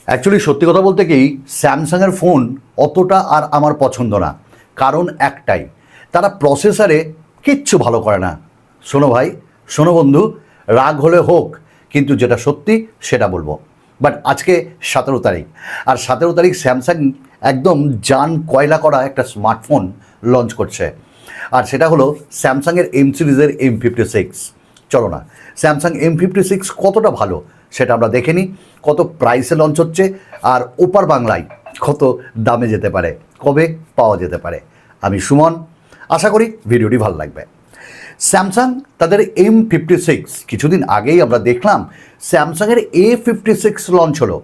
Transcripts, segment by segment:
Actually সত্যি কথা বলতে কি স্যামসাংয়ের ফোন অতটা আর আমার পছন্দ না। কারণ একটাই, তারা প্রসেসরে কিচ্ছু ভালো করে না। শোনো ভাই, শোনো বন্ধু, রাগ হলে হোক, কিন্তু যেটা সত্যি সেটা বলবো। বাট আজকে 17 তারিখ, আর 17 তারিখ স্যামসাং একদম জান কয়লা করা একটা স্মার্টফোন লঞ্চ করছে, আর সেটা হলো স্যামসাংয়ের এম সিরিজের M56। চলো না, স্যামসাং M56 কতটা ভালো সেটা আমরা দেখে নিই। কত প্রাইসে লঞ্চ হচ্ছে, আর ওপার বাংলায় কত দামে যেতে পারে, কবে পাওয়া যেতে পারে। আমি সুমন, আশা করি ভিডিওটি ভালো লাগবে। স্যামসাং তাদের M56, কিছুদিন আগেই আমরা দেখলাম স্যামসাংয়ের A56 লঞ্চ হলো।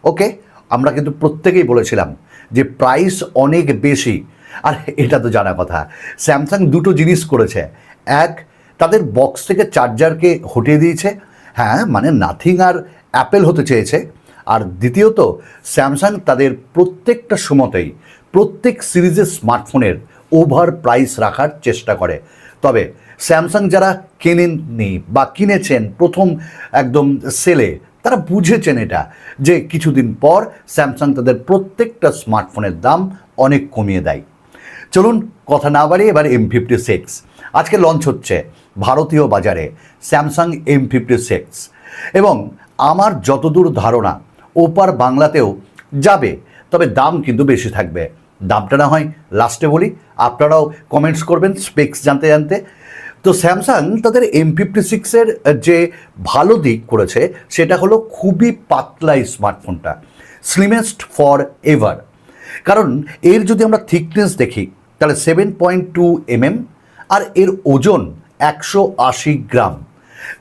ওকে, আমরা কিন্তু প্রত্যেকেই বলেছিলাম যে প্রাইস অনেক বেশি, আর এটা তো জানা কথা। স্যামসাং দুটো জিনিস করেছে। এক, তাদের বক্স থেকে চার্জারকে হটিয়ে দিয়েছে, হ্যাঁ মানে নাথিং আর অ্যাপেল হতে চেয়েছে। আর দ্বিতীয়ত, স্যামসাং তাদের প্রত্যেকটা সময়তেই প্রত্যেক সিরিজের স্মার্টফোনের ওভার প্রাইস রাখার চেষ্টা করে। তবে স্যামসাং যারা কেনেননি বা কিনেছেন প্রথম একদম সেলে, তারা বুঝেছেন এটা, যে কিছুদিন পর স্যামসাং তাদের প্রত্যেকটা স্মার্টফোনের দাম অনেক কমিয়ে দেয়। চলুন কথা না বাড়িয়ে এবার M56 আজকে লঞ্চ হচ্ছে ভারতীয় বাজারে, স্যামসাং M56। এবং আমার যতদূর ধারণা ওপার বাংলাতেও যাবে, তবে দাম কিন্তু বেশি থাকবে। দামটা না হয় লাস্টে বলি, আপনারাও কমেন্টস করবেন স্পেক্স জানতে জানতে। তো স্যামসাং তাদের M56-এর যে ভালো দিক করেছে সেটা হলো খুবই পাতলা এই স্মার্টফোনটা, স্লিমেস্ট ফর এভার। কারণ এর যদি আমরা থিকনেস দেখি তাহলে 7.2 mm, আর এর ওজন 180 গ্রাম।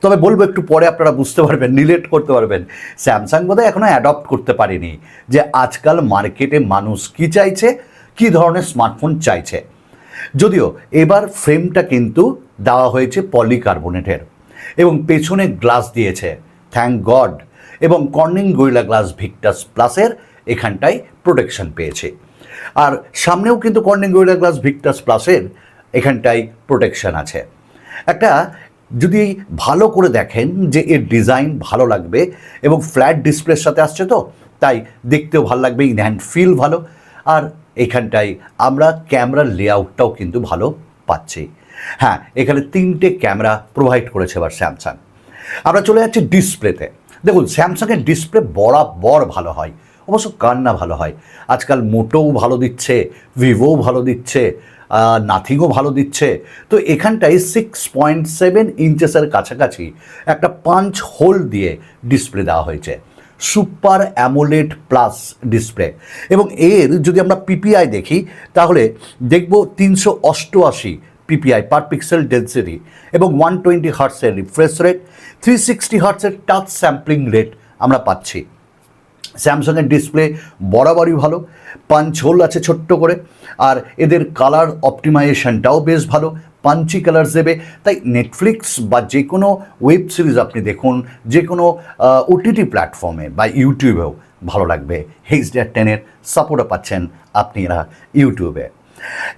তবে বলবো একটু পরে আপনারা বুঝতে পারবেন, রিলেট করতে পারবেন। স্যামসাং বোধহয় এখনও অ্যাডপ্ট করতে পারেনি যে আজকাল মার্কেটে মানুষ কী চাইছে, কী ধরনের স্মার্টফোন চাইছে। যদিও এবার ফ্রেমটা কিন্তু দেওয়া হয়েছে পলিকার্বনেটের, এবং পেছনে গ্লাস দিয়েছে, থ্যাংক গড। এবং কর্নিং গরিলা গ্লাস ভিক্টাস প্লাসের এখানটায় প্রোটেকশন পেয়েছে, আর সামনেও কিন্তু কর্নিং গরিলা গ্লাস ভিক্টাস প্লাসের এখানটায় প্রোটেকশন আছে। একটা যদি ভালো করে দেখেন যে এর ডিজাইন ভালো লাগবে, এবং ফ্ল্যাট ডিসপ্লের সাথে আসছে, তো তাই দেখতেও ভালো লাগবে, ইন হ্যান্ড ফিল ভালো। আর এখানটায় আমরা ক্যামেরার লেআউটটাও কিন্তু ভালো পাচ্ছি। হ্যাঁ, এখানে 3টে ক্যামেরা প্রোভাইড করেছে এবার স্যামসাং। আমরা চলে যাচ্ছি ডিসপ্লেতে। দেখুন, স্যামসাংয়ের ডিসপ্লে বরাবর ভালো হয়, অবশ্য কার না ভালো হয়। আজকাল মোটোও ভালো দিচ্ছে, ভিভোও ভালো দিচ্ছে, নাথিংও ভালো দিচ্ছে। তো এখানটায় 6.7 ইঞ্চেসের কাছাকাছি একটা পাঞ্চ হোল দিয়ে ডিসপ্লে দেওয়া হয়েছে, সুপার অ্যামোলেড প্লাস ডিসপ্লে। এবং এর যদি আমরা পিপিআই দেখি তাহলে দেখব 388 পিপিআই পার পিক্সেল ডেন্সিটি, এবং 120 হার্টসের রিফ্রেশ রেট, 360 হার্টসের টাচ স্যাম্পলিং রেট আমরা পাচ্ছি। স্যামসাংয়ের ডিসপ্লে বরাবরই ভালো, পাঞ্চ হোল আছে ছোট্ট করে, আর এদের কালার অপটিমাইজেশনটাও বেশ ভালো, পাঞ্চি কালার দেবে। তাই নেটফ্লিক্স বা যে কোনো ওয়েব সিরিজ আপনি দেখুন, যে কোনো ওটিটি প্ল্যাটফর্মে বা ইউটিউবেও ভালো লাগবে। HDR10-এর সাপোর্টও পাচ্ছেন আপনারা ইউটিউবে।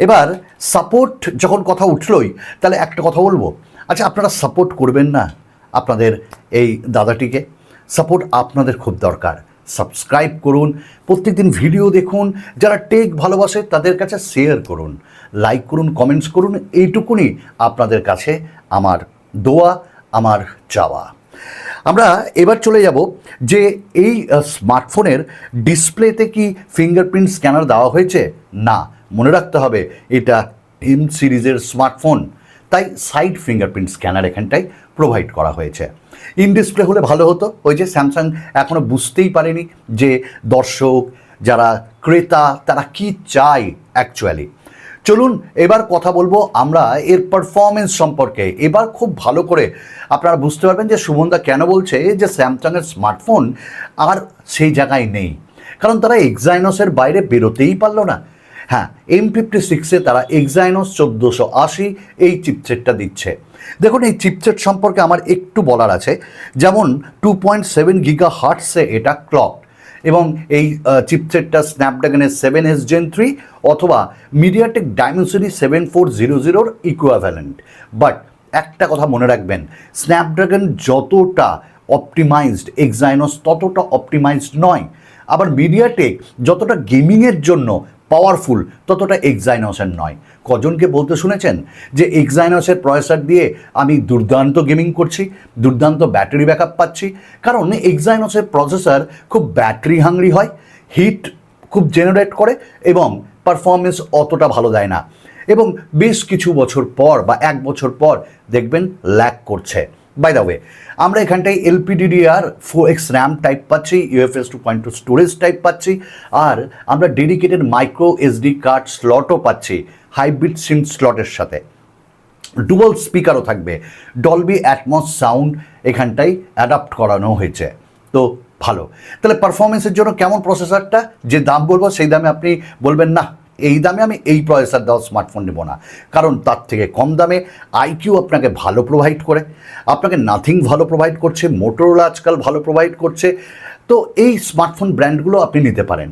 এবার সাপোর্ট যখন কথা উঠলই, তাহলে একটা কথা বলবো, আচ্ছা আপনারা সাপোর্ট করবেন না আপনাদের এই দাদাটিকে? সাপোর্ট আপনাদের খুব দরকার। সাবস্ক্রাইব করুন, প্রত্যেকদিন ভিডিও দেখুন, যারা টেক ভালোবাসে তাদের কাছে শেয়ার করুন, লাইক করুন, কমেন্টস করুন। এইটুকুনি আপনাদের কাছে আমার দোয়া, আমার চাওয়া। আমরা এবার চলে যাব যে এই স্মার্টফোনের ডিসপ্লেতে কি ফিঙ্গারপ্রিন্ট স্ক্যানার দেওয়া হয়েছে? না, মনে রাখতে হবে এটা M সিরিজের স্মার্টফোন, তাই সাইড ফিঙ্গারপ্রিন্ট স্ক্যানার এখানটায় প্রোভাইড করা হয়েছে। ইন ডিসপ্লে হলে ভালো হতো, ওই যে স্যামসাং এখনও বুঝতেই পারেনি যে দর্শক যারা ক্রেতা তারা কি চায় অ্যাকচুয়ালি। চলুন এবার কথা বলবো আমরা এর পারফরমেন্স সম্পর্কে। এবার খুব ভালো করে আপনারা বুঝতে পারবেন যে সুমনদা কেন বলছে যে স্যামসাংয়ের স্মার্টফোন আর সেই জায়গায় নেই, কারণ তারা এক্সাইনসের বাইরে বেরোতেই পারলো না। হ্যাঁ, M56-এ তারা এক্সাইনস 1480 এই চিপসেটটা দিচ্ছে। দেখুন, এই চিপসেট সম্পর্কে আমার একটু বলার আছে। যেমন 2.7 GHz-এ এটা ক্লক, এবং এই চিপসেটটা স্ন্যাপড্রাগনের 7S Gen 3 অথবা মিডিয়াটেক ডাইমেনসিটি 7400-র ইকুইভ্যালেন্ট। বাট একটা কথা মনে রাখবেন, স্ন্যাপড্রাগন যতটা অপটিমাইজড, এক্সাইনস ততটা অপটিমাইজড নয়। আবার মিডিয়াটেক যতটা গেমিংয়ের জন্য পাওয়ারফুল ততটা এক্সাইনসের নয়। কজনকে বলতে শুনেছেন যে এক্সাইনসের প্রসেসর দিয়ে আমি দুর্দান্ত গেমিং করছি, দুর্দান্ত ব্যাটারি ব্যাকআপ পাচ্ছি? কারণ এক্সাইনসের প্রসেসর খুব ব্যাটারি হাংরি হয়, হিট খুব জেনারেট করে এবং পারফরমেন্স অতটা ভালো দেয় না, এবং বেশ কিছু বছর পর বা 1 বছর পর দেখবেন ল্যাগ করছে। বাই দ্য ওয়ে, আমরা এখানটায় LPDDR 4X র্যাম টাইপ পাচ্ছি, UFS 2.2 স্টোরেজ টাইপ পাচ্ছি, আর আমরা ডেডিকেটেড মাইক্রো SD কার্ড স্লটও পাচ্ছি হাইব্রিড সিম স্লটের সাথে। ডুয়াল স্পিকারও থাকবে, ডলবি অ্যাটমস সাউন্ড এখানটায় অ্যাডাপ্ট করানো হয়েছে। তো ভালো। তাহলে পারফরমেন্সের জন্য কেমন প্রসেসরটা? যে দাম বলবো সেই দামে আপনি বলবেন না এই দামে আমি এই প্রসেসর দেওয়া স্মার্টফোন নেব না, কারণ তার থেকে কম দামে আইকিউ আপনাকে ভালো প্রোভাইড করে, আপনাকে নাথিং ভালো প্রোভাইড করছে, মোটোরোলা আজকাল ভালো প্রোভাইড করছে। তো এই স্মার্টফোন ব্র্যান্ডগুলো আপনি নিতে পারেন।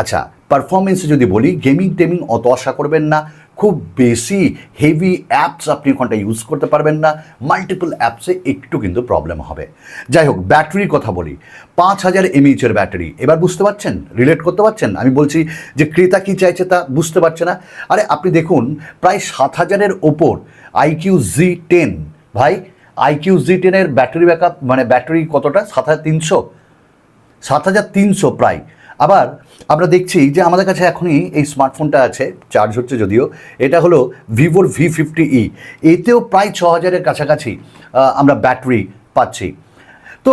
আচ্ছা, পারফরমেন্সে যদি বলি, গেমিং টেমিং অত আশা করবেন না, খুব বেশি হেভি অ্যাপস আপনি ওখানটা ইউজ করতে পারবেন না, মাল্টিপল অ্যাপসে একটু কিন্তু প্রবলেম হবে। যাই হোক, ব্যাটারির কথা বলি, 5000 mAh ব্যাটারি। এবার বুঝতে পারছেন, রিলেট করতে পারছেন? আমি বলছি যে ক্রেতা কী চাইছে তা বুঝতে পারছে না। আরে আপনি দেখুন, প্রায় 7000-এর ওপর IQ Z10, ভাই IQ Z10-এর ব্যাটারি ব্যাকআপ মানে ব্যাটারি কতটা? 7300 প্রায়। আবার আমরা দেখছি যে আমাদের কাছে এখনই এই স্মার্টফোনটা আছে, চার্জ হচ্ছে যদিও, এটা হলো ভিভোর V50e, এতেও প্রায় 6000-এর কাছাকাছি আমরা ব্যাটারি পাচ্ছি। তো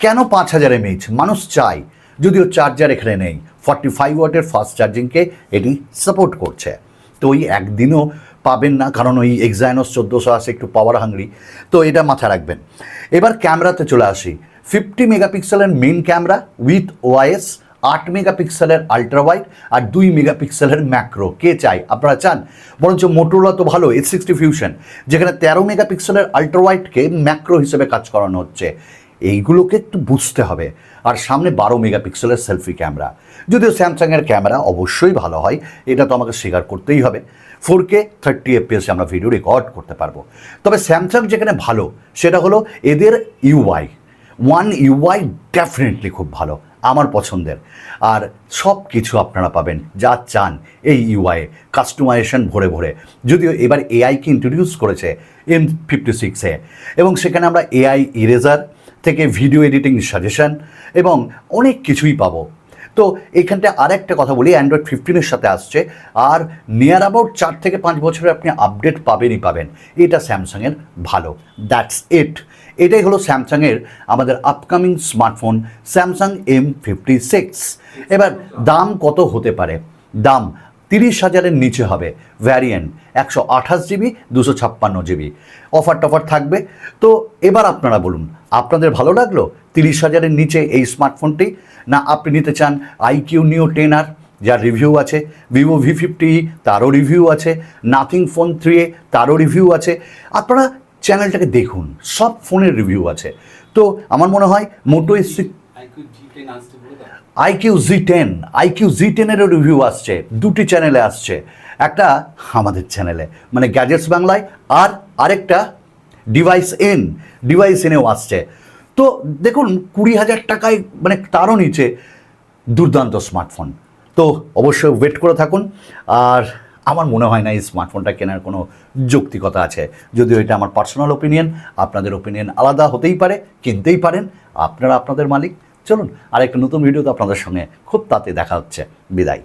কেন 5000 mAh? মানুষ চায়, যদিও চার্জার এখানে নেই। 45 ওয়াটের ফাস্ট চার্জিংকে এটি সাপোর্ট করছে। তো ওই একদিনও পাবেন না, কারণ ওই এক্সাইনস 1400 আসে, একটু পাওয়ার হাংরি, তো এটা মাথায় রাখবেন। এবার ক্যামেরাতে চলে আসি। 50 মেগাপিক্সেলের মেন ক্যামেরা উইথ OIS, 8 মেগাপিক্সেলের আলট্রা ওয়াইড আর 2 মেগাপিক্সেলের ম্যাক্রো। কে চাই? আপনারা চান? বরঞ্চ মোটোরোলা তো ভালো, S60 ফিউশন, যেখানে 13 মেগাপিক্সেলের আলট্রা ওয়াইডকে ম্যাক্রো হিসেবে কাজ করানো হচ্ছে। এইগুলোকে একটু বুঝতে হবে। আর সামনে 12 মেগাপিক্সেলের সেলফি ক্যামেরা, যদিও স্যামসাংয়ের ক্যামেরা অবশ্যই ভালো হয়, এটা তো আমাকে স্বীকার করতেই হবে। 4K 30 FPS আমরা ভিডিও রেকর্ড করতে পারবো। তবে স্যামসাং যেখানে ভালো সেটা হলো এদের UI, One UI ডেফিনেটলি খুব ভালো, আমার পছন্দের। আর সব কিছু আপনারা পাবেন যা চান এই ইউআইয়ে, কাস্টমাইজেশন ভরে ভরে। যদিও এবার এআইকে ইন্ট্রোডিউস করেছে M56-এ, এবং সেখানে আমরা AI ইরেজার থেকে ভিডিও এডিটিং সাজেশন এবং অনেক কিছুই পাবো। তো এইখানটা আরেকটা কথা বলি, অ্যান্ড্রয়েড 15-এর সাথে আসছে, আর নিয়ার অ্যাবাউট 4 থেকে 5 বছরে আপনি আপডেট পাবেনই পাবেন। এটা স্যামসাংয়ের ভালো, দ্যাটস ইট। এটাই হলো স্যামসাংয়ের আমাদের আপকামিং স্মার্টফোন স্যামসাং M56। এবার দাম কত হতে পারে? দাম 30,000-এর নিচে হবে। ভ্যারিয়েন্ট 128GB, 256GB, অফার টফার থাকবে। তো এবার আপনারা বলুন, আপনাদের ভালো লাগলো 30,000-এর নিচে এই স্মার্টফোনটি? না আপনি নিতে চান IQ Neo 10R, যার রিভিউ আছে, ভিভো V50e তারও রিভিউ আছে, নাথিং ফোন 3a তারও রিভিউ আছে? আপনারা চ্যানেলটাকে দেখুন, সব ফোনের রিভিউ আছে। তো আমার মনে হয় মোটো IQ Z10-এরও রিভিউ আসছে, দুটি চ্যানেলে আসছে, একটা আমাদের চ্যানেলে মানে গ্যাজেটস বাংলায়, আর আরেকটা ডিভাইস এনেও আসছে। তো দেখুন, 20,000 টাকায় মানে তারও নিচে দুর্দান্ত স্মার্টফোন। তো অবশ্যই ওয়েট করে থাকুন। আর আমার মনে হয় না এই স্মার্টফোনটা কেনার কোনো যৌক্তিকতা আছে, যদিও এটা আমার পার্সোনাল ওপিনিয়ন, আপনাদের ওপিনিয়ন আলাদা হতেই পারে, কিনতেই পারেন, আপনারা আপনাদের মালিক। চলুন আরেকটা নতুন ভিডিওতে আপনাদের সঙ্গে খুব তাড়াতাড়ি দেখা হচ্ছে। বিদায়।